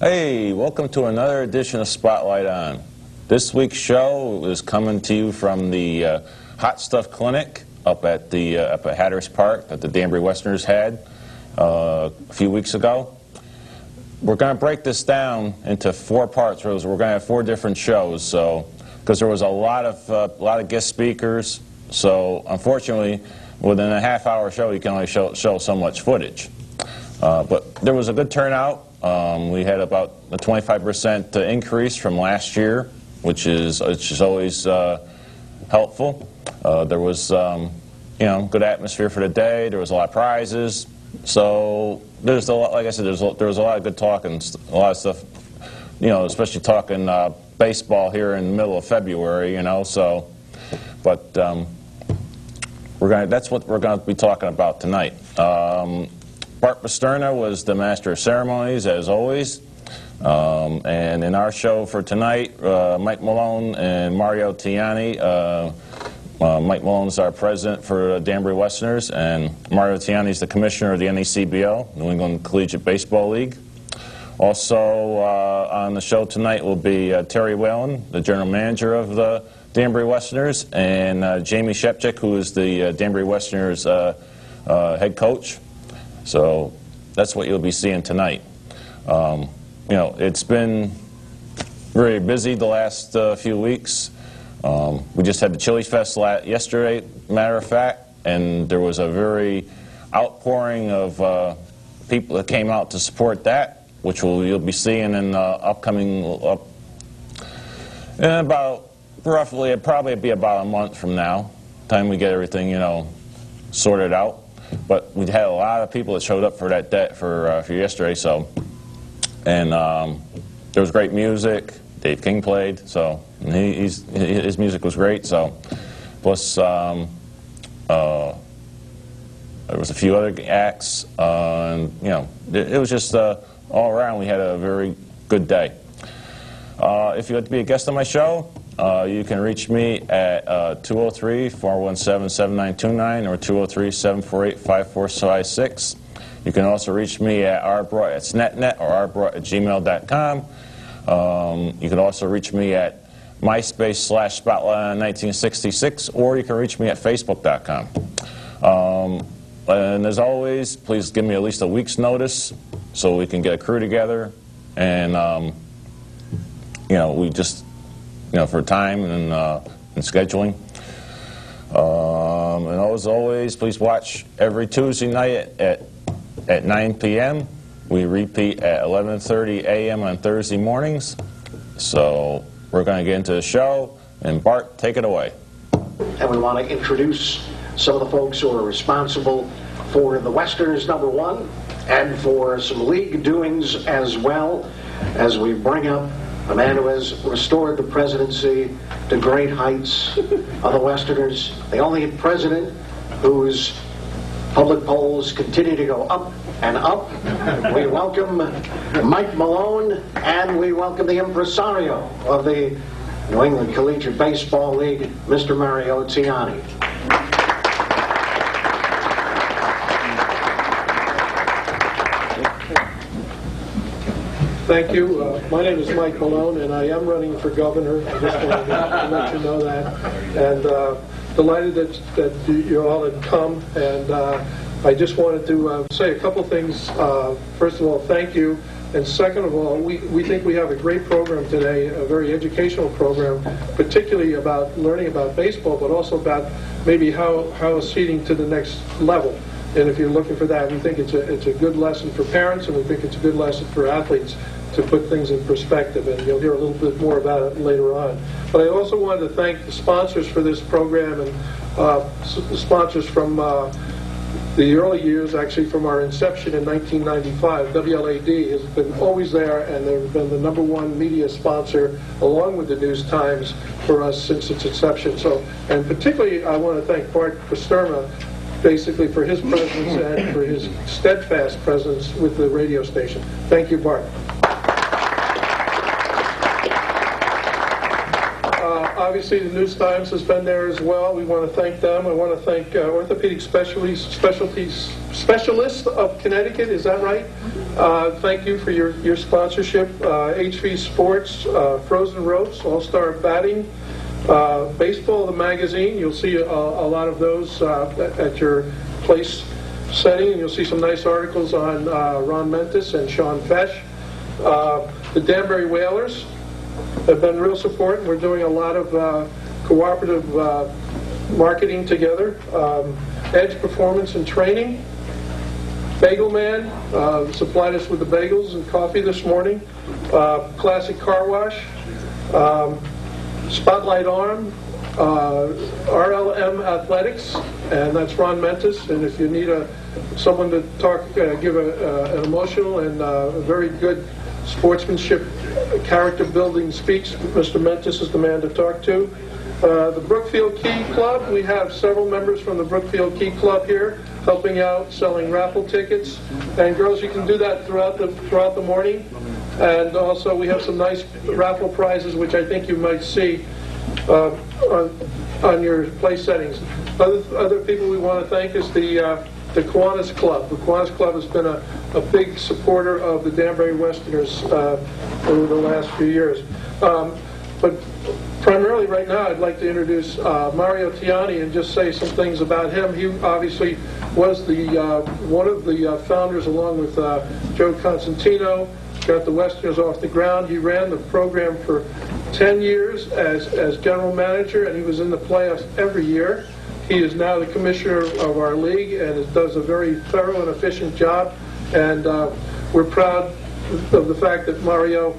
Hey, welcome to another edition of Spotlight On. This week's show is coming to you from the Hot Stuff Clinic up at Hatteras Park that the Danbury Westerners had a few weeks ago. We're going to break this down into 4 parts. We're going to have 4 different shows, so because there was a lot of guest speakers. So unfortunately, within a half-hour show, you can only show so much footage. But there was a good turnout. We had about a 25% increase from last year, which is always helpful. There was good atmosphere for the day. There was a lot of prizes. So there's a lot, like I said, there was a lot of good talking, a lot of stuff. Especially talking baseball here in the middle of February. So, but that's what we're going to be talking about tonight. Bart Pasterna was the master of ceremonies, as always. And in our show for tonight, Mike Malone and Mario Tiani. Mike Malone is our president for Danbury Westerners, and Mario Tiani is the commissioner of the NECBL, New England Collegiate Baseball League. Also on the show tonight will be Terry Whalen, the general manager of the Danbury Westerners, and Jamie Shepchick, who is the Danbury Westerners head coach. So that's what you'll be seeing tonight. It's been very busy the last few weeks. We just had the Chili Fest yesterday, matter of fact, and there was a very outpouring of people that came out to support that, which you'll be seeing in upcoming, probably be about a month from now, time we get everything, sorted out. But we had a lot of people that showed up for that day, for yesterday. So, and there was great music. Dave King played, so his music was great. So, plus there was a few other acts. And it was just all around. We had a very good day. If you'd like to be a guest on my show, you can reach me at 203-417-7929 or 203-748-5456. You can also reach me at rbrought@snetnet or rbrought@gmail.com. You can also reach me at MySpace/Spotlight1966, or you can reach me at Facebook.com. And as always, please give me at least a week's notice so we can get a crew together, and we just for time and scheduling. And as always, please watch every Tuesday night at 9 p.m. We repeat at 11:30 a.m. on Thursday mornings. So we're going to get into the show, and Bart, take it away. And we want to introduce some of the folks who are responsible for the Westerners, number one, and for some league doings as well, as we bring up a man who has restored the presidency to great heights of the Westerners, the only president whose public polls continue to go up and up. We welcome Mike Malone, and we welcome the impresario of the New England Collegiate Baseball League, Mr. Mario Tiani. Thank you. My name is Mike Malone, and I am running for governor. I just wanted to let you know that. And delighted that you all had come. And I just wanted to say a couple things. First of all, thank you. And second of all, we think we have a great program today, a very educational program, particularly about learning about baseball, but also about maybe how it's seeding to the next level. And if you're looking for that, we think it's a good lesson for parents, and we think it's a good lesson for athletes to put things in perspective. And you'll hear a little bit more about it later on. But I also wanted to thank the sponsors for this program, and the sponsors from the early years, actually from our inception in 1995. WLAD has been always there, and they've been the #1 media sponsor, along with the News Times, for us since its inception. So, and particularly, I want to thank Bart Pasterna, basically for his presence and for his steadfast presence with the radio station. Thank you, Bart. Obviously, the News Times has been there as well. We want to thank them. I want to thank Orthopedic Specialties Specialists of Connecticut, is that right? Thank you for your sponsorship. HV Sports, Frozen Ropes, All-Star Batting, Baseball, the magazine. You'll see a lot of those at your place setting. You'll see some nice articles on Ron Mentis and Sean Fesh. The Danbury Whalers have been real support, and we're doing a lot of cooperative marketing together. Edge Performance and Training. Bagel Man supplied us with the bagels and coffee this morning. Classic Car Wash. Spotlight Arm. RLM Athletics, and that's Ron Mentis. And if you need someone to talk, give an emotional and very good sportsmanship, character-building speech, Mr. Mentis is the man to talk to. The Brookfield Key Club, we have several members from the Brookfield Key Club here helping out, selling raffle tickets. And girls, you can do that throughout the morning. And also we have some nice raffle prizes, which I think you might see on your place settings. Other people we want to thank is the Kiwanis Club. The Kiwanis Club has been a big supporter of the Danbury Westerners over the last few years. But primarily right now I'd like to introduce Mario Tiani and just say some things about him. He obviously was one of the founders, along with Joe Constantino, got the Westerners off the ground. He ran the program for 10 years as general manager, and he was in the playoffs every year. He is now the commissioner of our league and does a very thorough and efficient job. And we're proud of the fact that Mario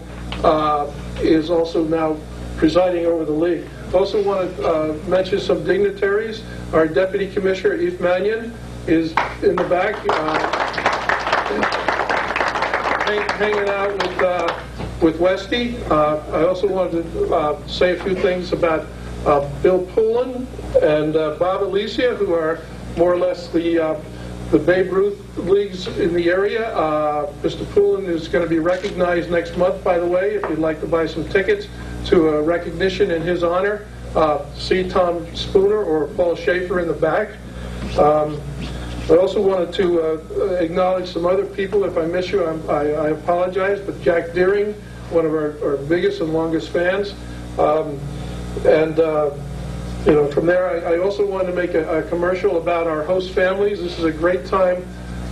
is also now presiding over the league. Also want to mention some dignitaries. Our deputy commissioner, Yves Mannion, is in the back, hanging out with Westy. I also wanted to say a few things about Bill Poulin and Bob Alicia, who are more or less the Babe Ruth leagues in the area. Mr. Poulin is going to be recognized next month, by the way, if you'd like to buy some tickets to a recognition in his honor. See Tom Spooner or Paul Schaefer in the back. I also wanted to acknowledge some other people. If I miss you, I apologize, but Jack Deering, one of our biggest and longest fans. From there, I also wanted to make a commercial about our host families. This is a great time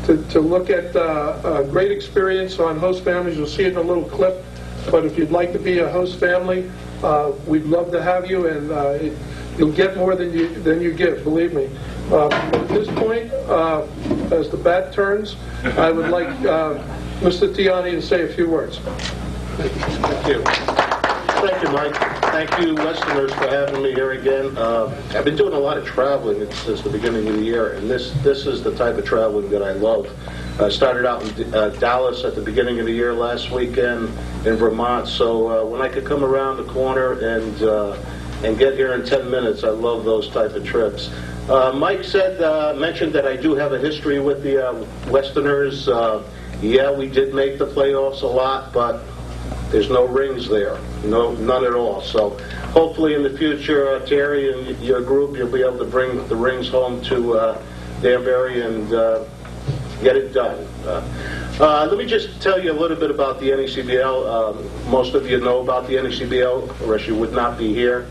to look at a great experience on host families. You'll see it in a little clip, but if you'd like to be a host family, we'd love to have you, and you'll get more than you give, believe me. At this point, as the bat turns, I would like Mr. Tiani to say a few words. Thank you. Thank you, Mike. Thank you, Westerners, for having me here again. I've been doing a lot of traveling since the beginning of the year, and this is the type of traveling that I love. I started out in Dallas at the beginning of the year last weekend, in Vermont, so when I could come around the corner and get here in 10 minutes, I love those type of trips. Mike mentioned that I do have a history with the Westerners. Yeah, we did make the playoffs a lot, but there's no rings there, none at all. So hopefully in the future, Terry and your group, you'll be able to bring the rings home to Danbury and get it done. Let me just tell you a little bit about the NECBL. Most of you know about the NECBL, or else you would not be here.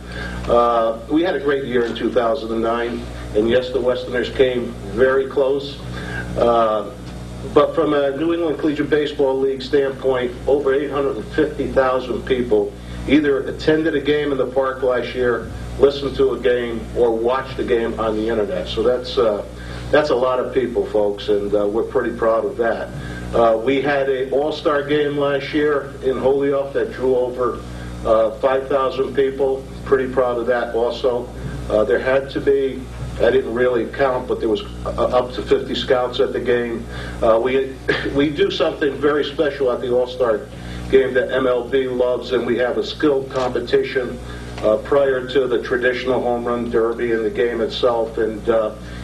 We had a great year in 2009, and yes, the Westerners came very close. But from a New England Collegiate Baseball League standpoint, over 850,000 people either attended a game in the park last year, listened to a game, or watched a game on the internet. So that's a lot of people, folks, and we're pretty proud of that. We had an all-star game last year in Holyoke that drew over 5,000 people. Pretty proud of that also. There had to be, I didn't really count, but there was up to 50 scouts at the game. We do something very special at the All-Star game that MLB loves, and we have a skilled competition prior to the traditional home run derby and the game itself. And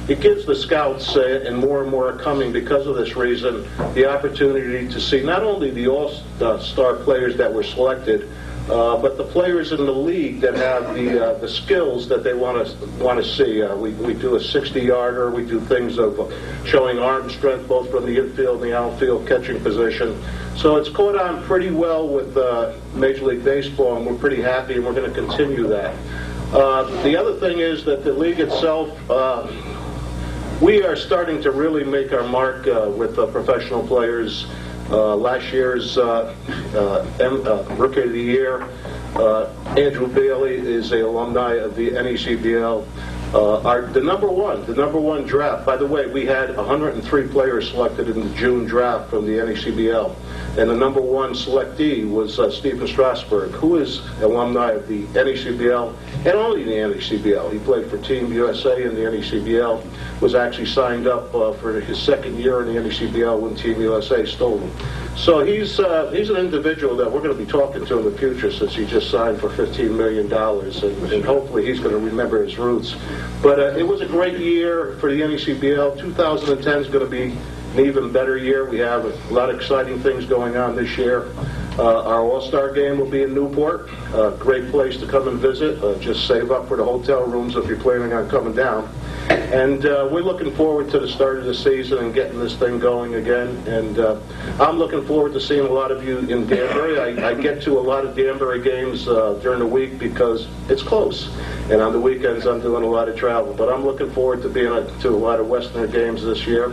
it gives the scouts, and more are coming because of this reason, the opportunity to see not only the All-Star players that were selected, but the players in the league that have the skills that they want to see. We do a 60-yarder. We do things of showing arm strength both from the infield and the outfield catching position. So it's caught on pretty well with Major League Baseball, and we're pretty happy, and we're going to continue that. The other thing is that the league itself, we are starting to really make our mark with professional players. Last year's Rookie of the Year, Andrew Bailey is an alumni of the NECBL. The number one draft, by the way, we had 103 players selected in the June draft from the NECBL. And the number one selectee was Stephen Strasburg, who is alumni of the NECBL and only the NECBL. He played for Team USA in the NECBL, was actually signed up for his second year in the NECBL when Team USA stole him. So he's an individual that we're going to be talking to in the future, since he just signed for $15 million, and hopefully he's going to remember his roots. But it was a great year for the NECBL. 2010 is going to be an even better year. We have a lot of exciting things going on this year. Our All-Star game will be in Newport. Great place to come and visit. Just save up for the hotel rooms if you're planning on coming down. And we're looking forward to the start of the season and getting this thing going again. And I'm looking forward to seeing a lot of you in Danbury. I get to a lot of Danbury games during the week because it's close. And on the weekends, I'm doing a lot of travel. But I'm looking forward to being to a lot of Westerner games this year.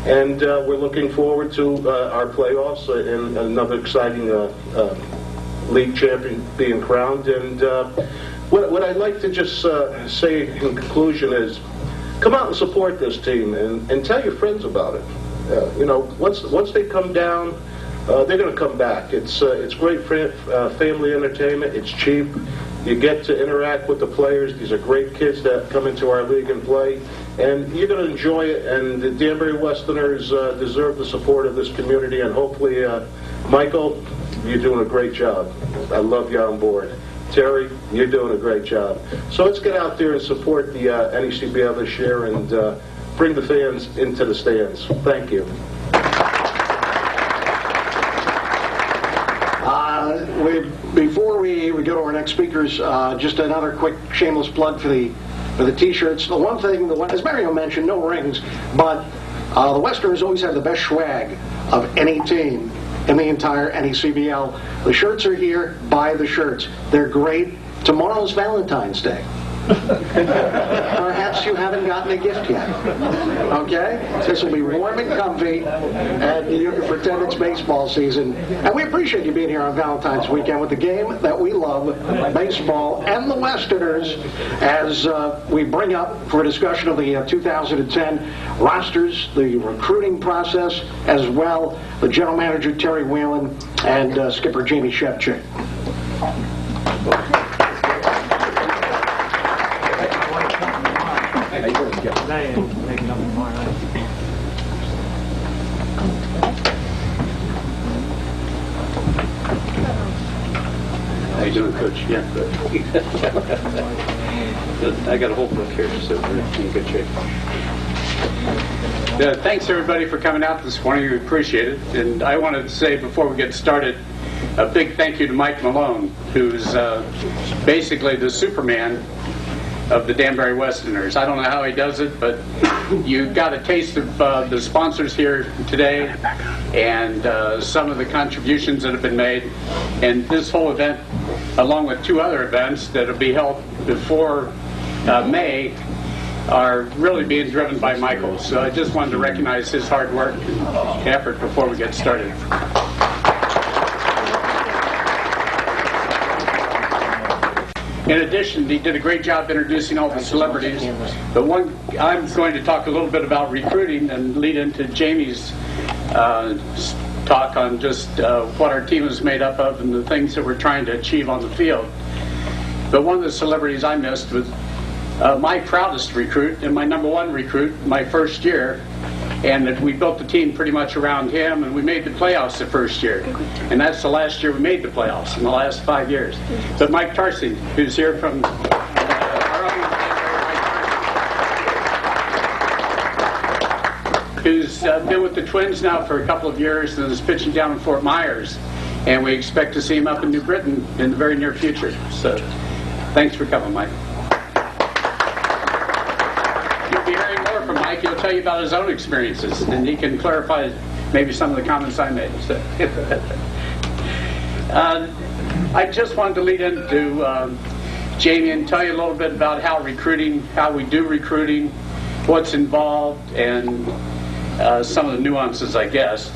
And we're looking forward to our playoffs and another exciting league champion being crowned. And what I'd like to just say in conclusion is, come out and support this team and tell your friends about it. Once they come down, they're going to come back. It's great family entertainment. It's cheap. You get to interact with the players. These are great kids that come into our league and play. And you're going to enjoy it. And the Danbury Westerners deserve the support of this community. And hopefully, Michael, you're doing a great job. I love you on board. Terry, you're doing a great job. So let's get out there and support the NECBL this year and bring the fans into the stands. Thank you. Before we go to our next speakers, just another quick shameless plug for the T-shirts. The one thing, as Mario mentioned, no rings, but the Westerners always have the best swag of any team in the entire NECBL. The shirts are here. Buy the shirts. They're great. Tomorrow's Valentine's Day. Perhaps you haven't gotten a gift yet. Okay? This will be warm and comfy, and you can pretend it's baseball season. And we appreciate you being here on Valentine's weekend with the game that we love, baseball and the Westerners, as we bring up for a discussion of the 2010 rosters, the recruiting process, as well the general manager Terry Whalen and skipper Jamie Shevchik. How you doing, Coach? Yeah, good. I got a whole book here, so we're in good shape. Thanks, everybody, for coming out this morning. We appreciate it. And I wanted to say, before we get started, a big thank you to Mike Malone, who's basically the Superman of the Danbury Westerners. I don't know how he does it, but you got a taste of the sponsors here today and some of the contributions that have been made. And this whole event, along with two other events that will be held before May, are really being driven by Michael. So I just wanted to recognize his hard work and effort before we get started. In addition, he did a great job introducing all the celebrities. But I'm going to talk a little bit about recruiting and lead into Jamie's talk on just what our team is made up of and the things that we're trying to achieve on the field. But one of the celebrities I missed was my proudest recruit and my number one recruit my first year. And we built the team pretty much around him, and we made the playoffs the first year. And that's the last year we made the playoffs in the last 5 years. But Mike Tarsi, who's here from our own, who's been with the Twins now for a couple of years and is pitching down in Fort Myers. and we expect to see him up in New Britain in the very near future. So thanks for coming, Mike. You'll be hearing more from Mike. He'll tell you about his own experiences, and he can clarify maybe some of the comments I made. So. I just wanted to lead into Jamie and tell you a little bit about how we do recruiting, what's involved, and some of the nuances, I guess.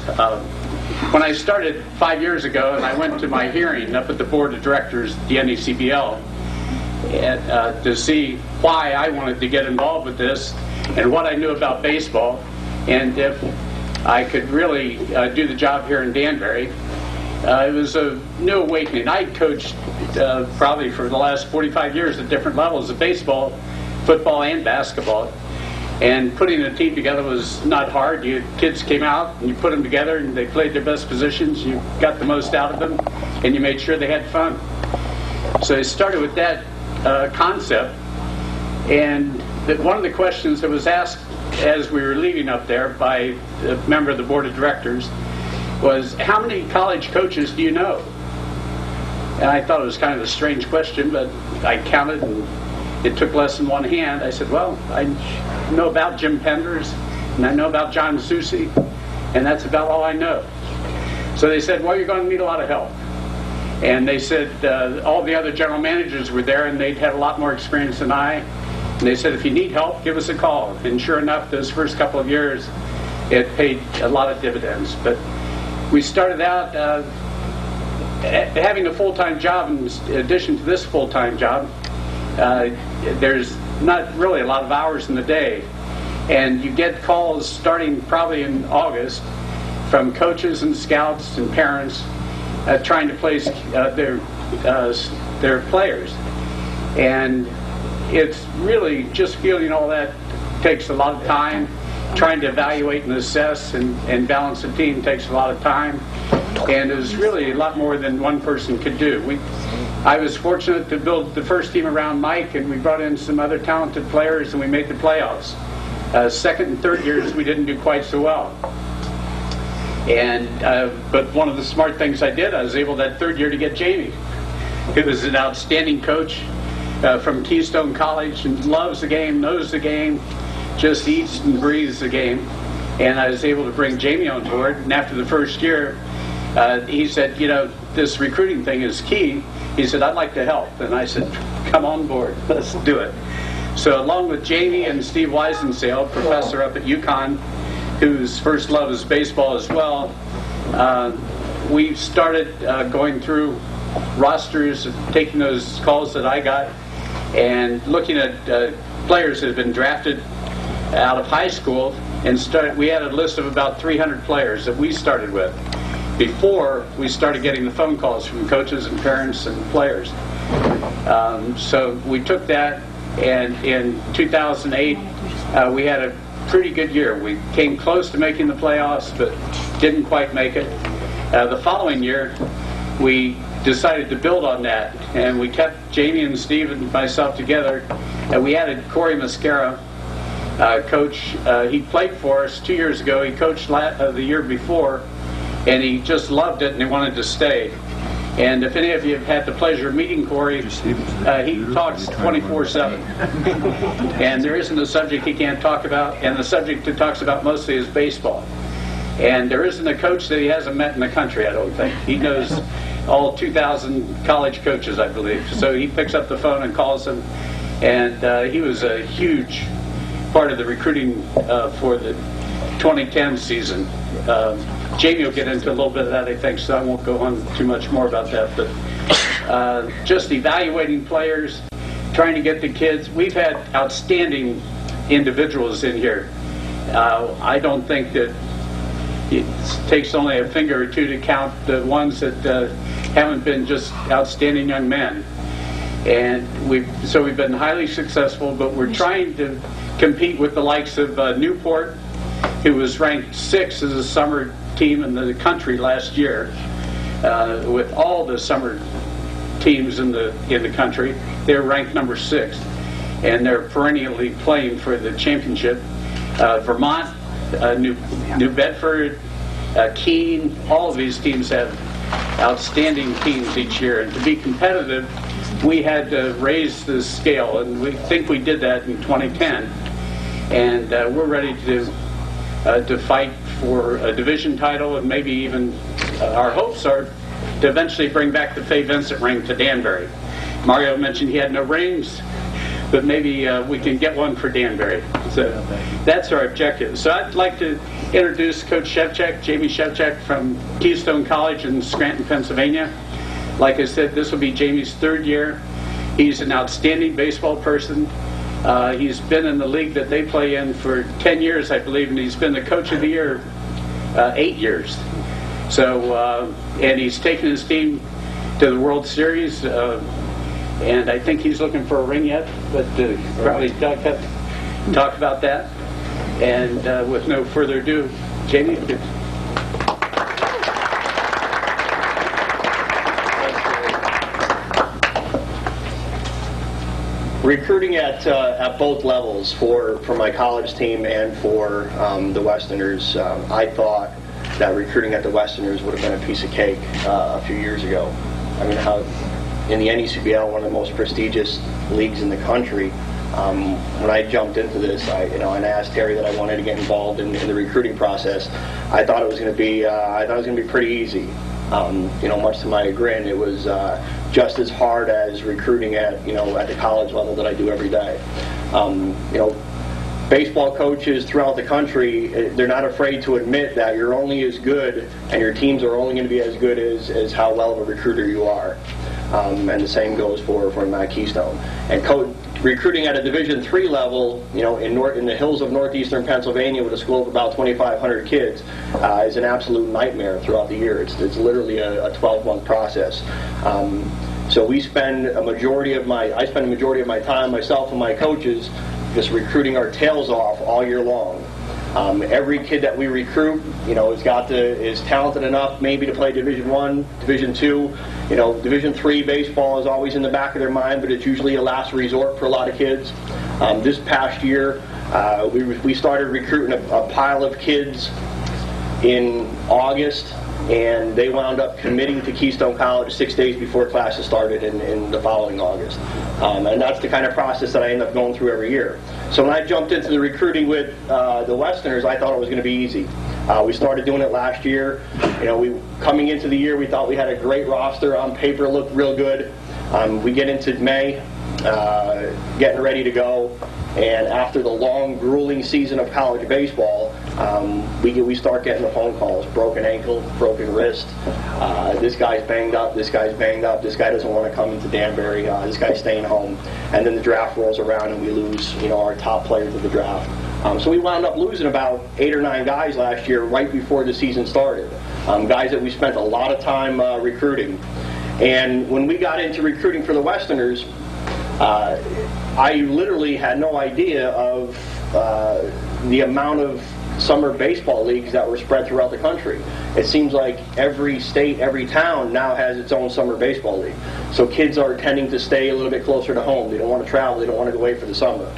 When I started 5 years ago, and I went to my hearing up at the board of directors, the NECBL, to see why I wanted to get involved with this and what I knew about baseball, and if I could really do the job here in Danbury. It was a new awakening. I'd coached probably for the last 45 years at different levels of baseball, football, and basketball. And putting a team together was not hard. Kids came out and you put them together and they played their best positions. You got the most out of them and you made sure they had fun. So I started with that concept. And one of the questions that was asked as we were leaving up there by a member of the board of directors was, how many college coaches do you know? And I thought it was kind of a strange question, but I counted and it took less than one hand. I said, well, I know about Jim Penders, and I know about John Susi, and that's about all I know. So they said, well, you're going to need a lot of help. And they said all the other general managers were there, and they'd had a lot more experience than I. And they said, if you need help, give us a call. And sure enough, those first couple of years, it paid a lot of dividends. But we started out having a full-time job. In addition to this full-time job, there's not really a lot of hours in the day, and you get calls starting probably in August from coaches and scouts and parents trying to place their players, and it's really just fielding all that takes a lot of time. Trying to evaluate and assess and balance a team takes a lot of time, and is really a lot more than one person could do. I was fortunate to build the first team around Mike, and we brought in some other talented players, and we made the playoffs. Second and third years, we didn't do quite so well. And but one of the smart things I did, I was able that third year to get Jamie, who was an outstanding coach from Keystone College, and loves the game, knows the game, just eats and breathes the game. And I was able to bring Jamie on board, and after the first year, he said, you know, this recruiting thing is key. He said, I'd like to help. And I said, come on board, let's do it. So along with Jamie and Steve Weisensale, professor up at UConn, whose first love is baseball as well, we started going through rosters, taking those calls that I got, and looking at players that had been drafted out of high school, and we had a list of about 300 players that we started with before we started getting the phone calls from coaches and parents and players. So we took that, and in 2008 we had a pretty good year. We came close to making the playoffs, but didn't quite make it. The following year we decided to build on that, and we kept Jamie and Steve and myself together, and we added Corey Mascara, coach. He played for us 2 years ago. He coached the year before, and he just loved it, and he wanted to stay. And if any of you have had the pleasure of meeting Corey, he talks 24/7. And there isn't a subject he can't talk about, and the subject he talks about mostly is baseball. And there isn't a coach that he hasn't met in the country, I don't think. He knows all 2,000 college coaches, I believe. So he picks up the phone and calls them, and he was a huge part of the recruiting for the 2010 season. Jamie will get into a little bit of that, I think, so I won't go on too much more about that. But just evaluating players, trying to get the kids. We've had outstanding individuals in here. I don't think that it takes only a finger or two to count the ones that haven't been just outstanding young men. And we've been highly successful, but we're trying to compete with the likes of Newport, who was ranked 6th as a summer team in the country last year. With all the summer teams in the country, they're ranked number 6, and they're perennially playing for the championship. Vermont, New Bedford, Keene, all of these teams have outstanding teams each year. And to be competitive, we had to raise the scale, and we think we did that in 2010. And we're ready to fight for a division title, and maybe even our hopes are to eventually bring back the Fay Vincent ring to Danbury. Mario mentioned he had no rings, but maybe we can get one for Danbury. So that's our objective. So I'd like to introduce Coach Shevchak, Jamie Shevchak from Keystone College in Scranton, Pennsylvania. Like I said, this will be Jamie's 3rd year. He's an outstanding baseball person. He's been in the league that they play in for 10 years, I believe, and he's been the Coach of the Year 8 years. So, and he's taken his team to the World Series, and I think he's looking for a ring yet, but probably Doug have to talk about that. And with no further ado, Jamie. Recruiting at both levels for my college team and for the Westerners, I thought that recruiting at the Westerners would have been a piece of cake a few years ago. I mean, how in the NECBL, one of the most prestigious leagues in the country, when I jumped into this, and I asked Terry that I wanted to get involved in the recruiting process. I thought it was going to be pretty easy. Much to my chagrin, it was just as hard as recruiting at the college level that I do every day. Baseball coaches throughout the country, they're not afraid to admit that you're only as good and your teams are only going to be as good as how well of a recruiter you are. And the same goes for Matt Keystone. And recruiting at a Division III level, in the hills of northeastern Pennsylvania with a school of about 2,500 kids, is an absolute nightmare throughout the year. It's literally a 12-month process. So I spend a majority of my time, myself and my coaches, just recruiting our tails off all year long. Every kid that we recruit, is talented enough maybe to play Division I, Division II. Division III baseball is always in the back of their mind, but it's usually a last resort for a lot of kids. This past year, we started recruiting a pile of kids in August, and they wound up committing to Keystone College 6 days before classes started in the following August. And that's the kind of process that I end up going through every year. So when I jumped into the recruiting with the Westerners, I thought it was going to be easy. We started doing it last year. Coming into the year, we thought we had a great roster. On paper, it looked real good. We get into May, getting ready to go. And after the long, grueling season of college baseball, we start getting the phone calls. Broken ankle, broken wrist, this guy's banged up, this guy's banged up, this guy doesn't want to come into Danbury, this guy's staying home. And then the draft rolls around and we lose our top players of the draft. So we wound up losing about 8 or 9 guys last year right before the season started. Guys that we spent a lot of time recruiting. And when we got into recruiting for the Westerners, I literally had no idea of the amount of summer baseball leagues that were spread throughout the country. It seems like every state, every town now has its own summer baseball league. So kids are tending to stay a little bit closer to home. They don't want to travel. They don't want to go away for the summer.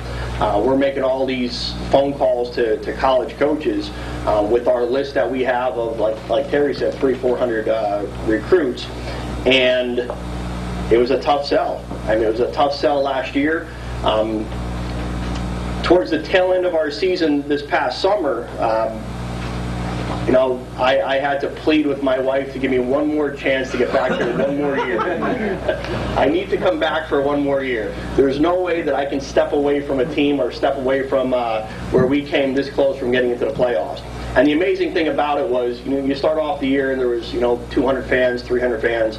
We're making all these phone calls to college coaches with our list that we have of, like Terry said, 300-400 recruits. And it was a tough sell. I mean, it was a tough sell last year. Towards the tail end of our season this past summer, I had to plead with my wife to give me one more chance to get back here one more year. I need to come back for one more year. There's no way that I can step away from a team or step away from where we came this close from getting into the playoffs. And the amazing thing about it was, you start off the year and there was, 200 fans, 300 fans.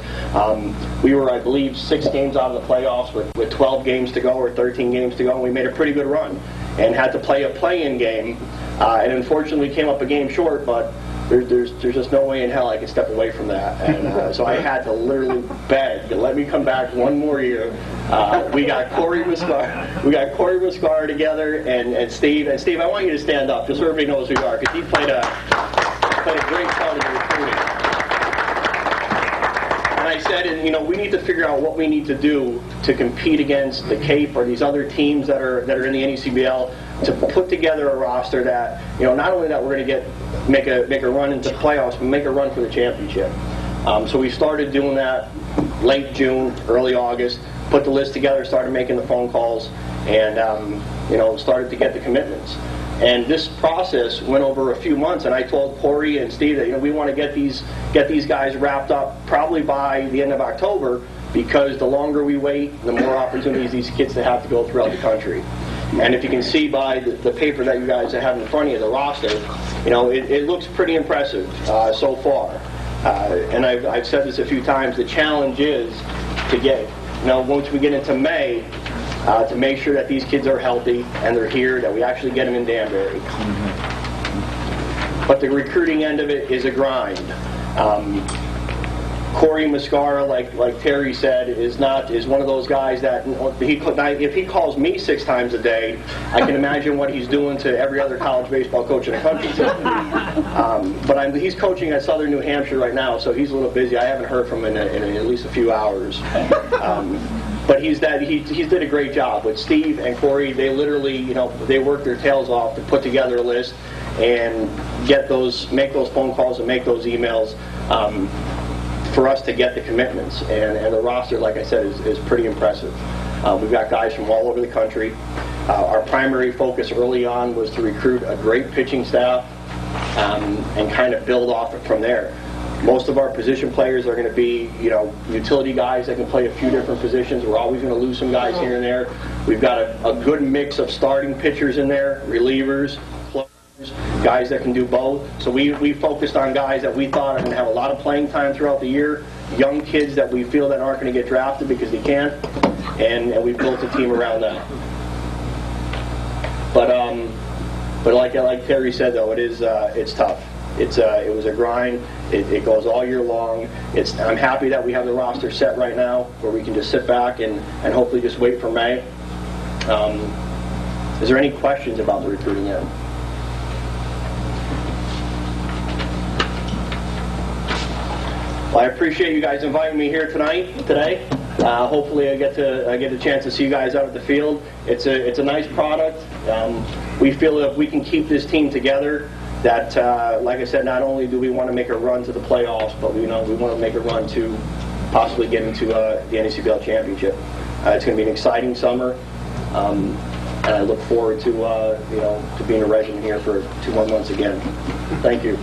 We were, I believe, 6 games out of the playoffs with 12 games to go or 13 games to go, and we made a pretty good run and had to play a play-in game. And unfortunately, came up a game short, but there's just no way in hell I could step away from that. And so I had to literally beg to let me come back one more year. We got Corey Muscar together and Steve. And Steve, I want you to stand up just so everybody knows who you are, because he played a great part in the recruiting. And I said, we need to figure out what we need to do to compete against the Cape or these other teams that are in the NECBL, to put together a roster that, not only that we're going to make a run into the playoffs, but make a run for the championship. So we started doing that late June, early August, put the list together, started making the phone calls, and started to get the commitments. And this process went over a few months, and I told Corey and Steve that we want to get these guys wrapped up probably by the end of October, because the longer we wait, the more opportunities these kids to have to go throughout the country. And if you can see by the paper that you guys have in front of you, the roster, it looks pretty impressive so far. And I've said this a few times, the challenge is to get, once we get into May, to make sure that these kids are healthy and they're here, that we actually get them in Danbury. But the recruiting end of it is a grind. Corey Mascara, like Terry said, is one of those guys that if he calls me 6 times a day, I can imagine what he's doing to every other college baseball coach in the country. But he's coaching at Southern New Hampshire right now, so he's a little busy. I haven't heard from him in at least a few hours. But he's did a great job with Steve and Corey. They literally, they worked their tails off to put together a list and make those phone calls and make those emails. For us to get the commitments, and the roster, like I said, is pretty impressive. We've got guys from all over the country. Our primary focus early on was to recruit a great pitching staff and kind of build off it from there. Most of our position players are going to be, utility guys that can play a few different positions. We're always going to lose some guys here and there. We've got a good mix of starting pitchers in there, relievers, guys that can do both. So we focused on guys that we thought are going to have a lot of playing time throughout the year, young kids that we feel that aren't going to get drafted because they can't, and we built a team around that. But like Terry said, though, it's tough. It was a grind. It goes all year long. I'm happy that we have the roster set right now, where we can just sit back and hopefully just wait for May. Is there any questions about the recruiting end? Well, I appreciate you guys inviting me here today. Hopefully I get a chance to see you guys out at the field. It's a nice product. We feel that if we can keep this team together, that like I said, not only do we want to make a run to the playoffs, but we want to make a run to possibly get into the NECBL championship. It's going to be an exciting summer, and I look forward to being a resident here for 2 more months again. Thank you.